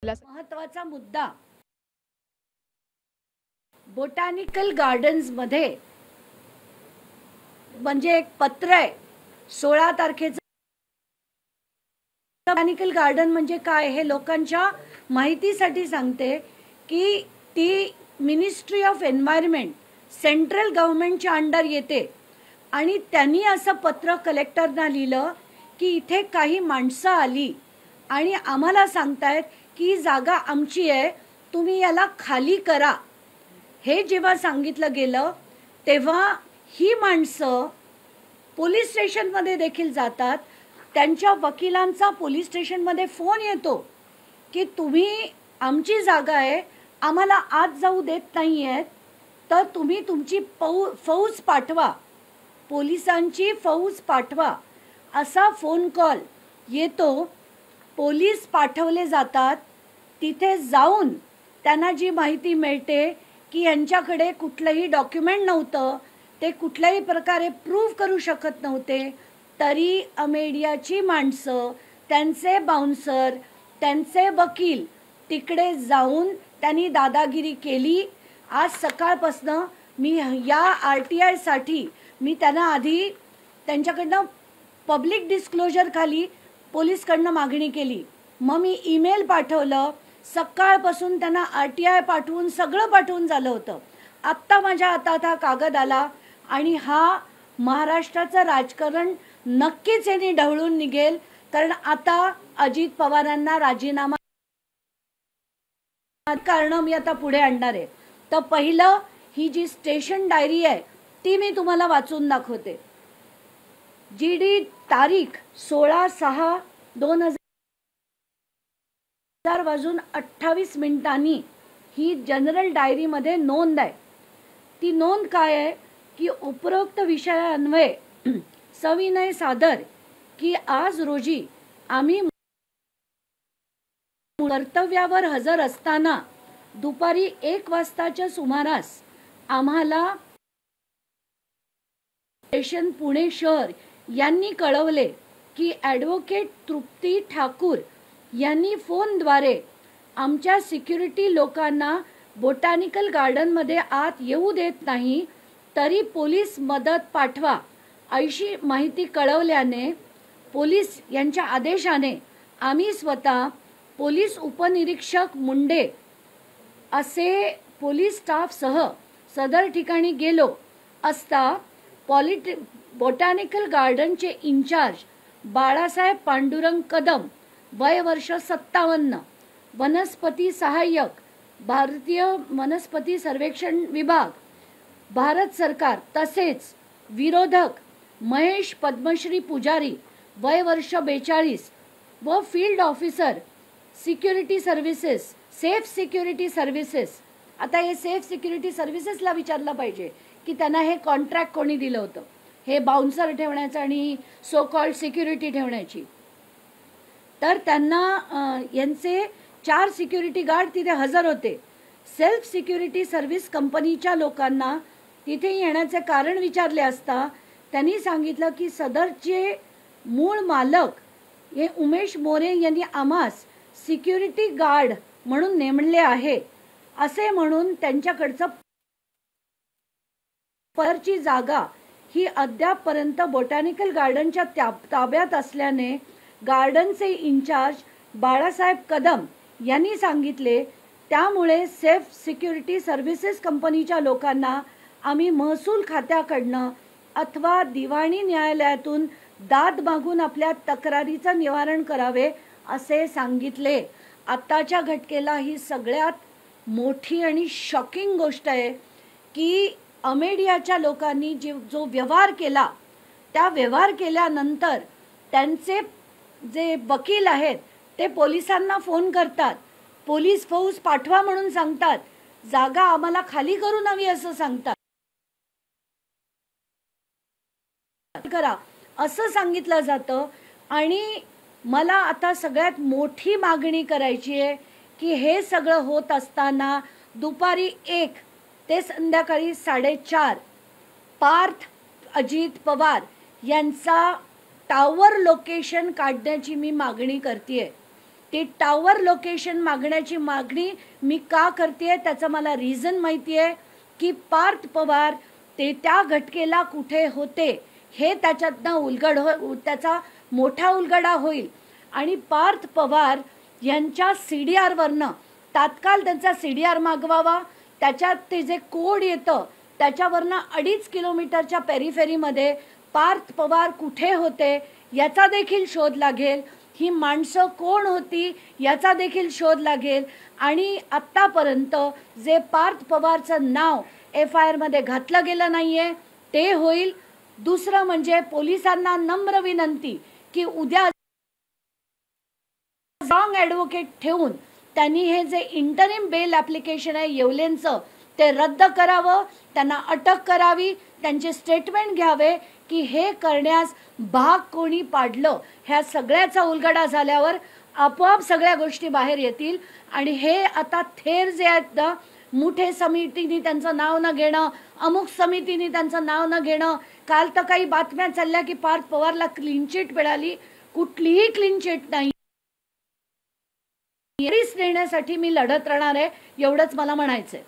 महत्त्वाचा मुद्दा botanical gardens मध्ये म्हणजे एक पत्र आहे 16 तारखेचं. बोटॅनिकल गार्डन म्हणजे काय हे लोकांच्या माहितीसाठी सांगते की ती मिनिस्ट्री ऑफ एन्व्हायरमेंट सेंट्रल गव्हर्नमेंटच्या अंडर येते आणि त्यांनी असं पत्र कलेक्टरना लिहिलं की इथे काही माणसं आली आणि आम्हाला सांगतायत की जागा आमची आहे, तुम्ही याला खाली करा. हे जेव्हा सांगितलं गेलं तेव्हा ही माणसं पोलीस स्टेशनमध्ये देखील जातात. त्यांच्या वकिलांचा पोलीस स्टेशनमध्ये फोन येतो की तुम्ही आमची जागा आहे, आम्हाला आत जाऊ देत नाही आहेत, तर तुम्ही तुमची फौज पाठवा, पोलिसांची फौज पाठवा. असा फोन कॉल येतो. पोलीस पाठवले जातात. तिथे जाऊन त्यांना जी माहिती मिळते की यांच्याकडे कुठलंही डॉक्युमेंट नव्हतं, ते कुठल्याही प्रकारे प्रूव्ह करू शकत नव्हते, तरी अमेडियाची माणसं, त्यांचे बाउन्सर, त्यांचे वकील तिकडे जाऊन त्यांनी दादागिरी केली. आज सकाळपासनं मी या RTI साठी मी त्यांना आधी त्यांच्याकडनं पब्लिक डिस्क्लोजर खाली पोलीसकडनं मागणी केली. मग मी ईमेल पाठवलं. सकाळपासून त्यांना RTI पाठवून सगळं पाठवून झालं होतं. आत्ता माझ्या हातात हा कागद आला आणि हा महाराष्ट्राचं राजकारण नक्कीच यांनी ढवळून निघेल. कारण आता अजित पवारांना राजीनामा कारण मी आता पुढे आणणार आहे. तर पहिलं ही जी स्टेशन डायरी आहे ती मी तुम्हाला वाचून दाखवते. GD तारीख 16/6/2000 वाजून 28 मिनिटांनी ही जनरल डायरीमध्ये नोंद आहे. ती नोंद काय आहे की उपरोक्त विषयान्वये सविनय सादर की आज रोजी आम्ही कर्तव्यावर हजर असताना दुपारी 1 वाजताच्या सुमारास आम्हाला स्टेशन पुणे शहर यांनी कळवले की ॲडव्होकेट तृप्ती ठाकूर यांनी फोनद्वारे आमच्या सिक्युरिटी लोकांना बोटॅनिकल गार्डनमध्ये आत येऊ देत नाही, तरी पोलीस मदत पाठवा अशी माहिती कळवल्याने पोलीस यांच्या आदेशाने आम्ही स्वतः पोलीस उपनिरीक्षक मुंडे असे पोलीस स्टाफसह सदर ठिकाणी गेलो असता बोटॅनिकल गार्डनचे इंचार्ज बाळासाहेब पांडुरंग कदम वय वर्ष 57, वनस्पती सहाय्यक, भारतीय वनस्पती सर्वेक्षण विभाग, भारत सरकार, तसेच विरोधक महेश पद्मश्री पुजारी वय वर्ष 42 व field officer security services, safe security services. आता हे सेफ सिक्युरिटी सर्व्हिसेसला विचारलं पाहिजे की त्यांना हे कॉन्ट्रॅक्ट कोणी दिलं होतं, हे बाउन्सर ठेवण्याचं आणि सो कॉल्ड सिक्युरिटी ठेवण्याची. तर त्यांना यांचे 4 सिक्युरिटी गार्ड तिथे हजर होते. सेल्फ सिक्युरिटी सर्व्हिस कंपनीच्या लोकांना तिथे येण्याचे कारण विचारले असता त्यांनी सांगितलं की सदरचे मूळ मालक हे उमेश मोरे यांनी आम्हास सिक्युरिटी गार्ड म्हणून नेमले आहे असे म्हणून त्यांच्याकडचं परची जागा ही अद्यापपर्यंत बोटॅनिकल गार्डनच्या ताब्यात असल्याने गार्डनचे इंचार्ज बाळासाहेब कदम यांनी सांगितले. त्यामुळे सेफ सिक्युरिटी सर्व्हिसेस कंपनीच्या लोकांना आम्ही महसूल खात्याकडनं अथवा दिवाणी न्यायालयातून दाद मागून आपल्या तक्रारीचं निवारण करावे असे सांगितले. आत्ताच्या घटनेला ही सगळ्यात मोठी आणि शॉकिंग गोष्ट आहे की अमेडियाच्या लोकांनी जो व्यवहार केला, त्या व्यवहार केल्यानंतर त्यांचे जे वकील आहेत ते पोलिसांना फोन करतात, पोलीस फौज पाठवा म्हणून सांगतात, जागा आम्हाला खाली करून हवी असं सांगतात, करा असं सांगितलं जातं. आणि मला आता सगळ्यात मोठी मागणी करायची आहे की हे सगळं होत असताना दुपारी 1 ते संध्याकाळी 4:30 पार्थ अजित पवार यांचा टावर लोकेशन काढण्याची मी मागणी करते. ते टावर लोकेशन मागण्याची मागणी मी का करते त्याचं मला रिझन माहिती आहे की पार्थ पवार ते त्या घटकेला कुठे होते हे त्याच्यातनं उलगड त्याचा मोठा उलगडा होईल आणि पार्थ पवार यांच्या CDR वरनं तात्काळ त्यांचा CDR मागवावा. त्याच्यात ते जे कोड येतं त्याच्यावरनं 2.5 किलोमीटरच्या पेरिफेरीमध्ये पार्थ पवार कुठे होते याचा देखील शोध लागेल. ही माणसं कोण होती याचा देखील शोध लागेल आणि आत्तापर्यंत जे पार्थ पवारचं नाव FIR मध्ये घातलं गेलं नाहीये ते होईल. दुसरं म्हणजे पोलिसांना नम्र विनंती की उद्या स्ट्रॉंग ॲडव्होकेट ठेवून त्यांनी हे जे इंटरिम बेल ॲप्लिकेशन आहे येवलेंचं ते रद्द करावं, त्यांना अटक करावी, त्यांचे स्टेटमेंट घ्यावे की हे करण्यास भाग कोणी पाडलं. ह्या सगळ्याचा उलगडा झाल्यावर आपोआप सगळ्या गोष्टी बाहेर येतील आणि हे आता थेर जे आहेत ना, मुठे समितीने त्यांचं नाव न घेणं, अमुक समितीने त्यांचं नाव न घेणं. काल तर काही बातम्या चालल्या की पार्थ पवारला क्लीन चिट मिळाली. कुठलीही क्लीन चिट नाही. देण्यासाठी मी लढत राहणार आहे एवढंच मला म्हणायचंय.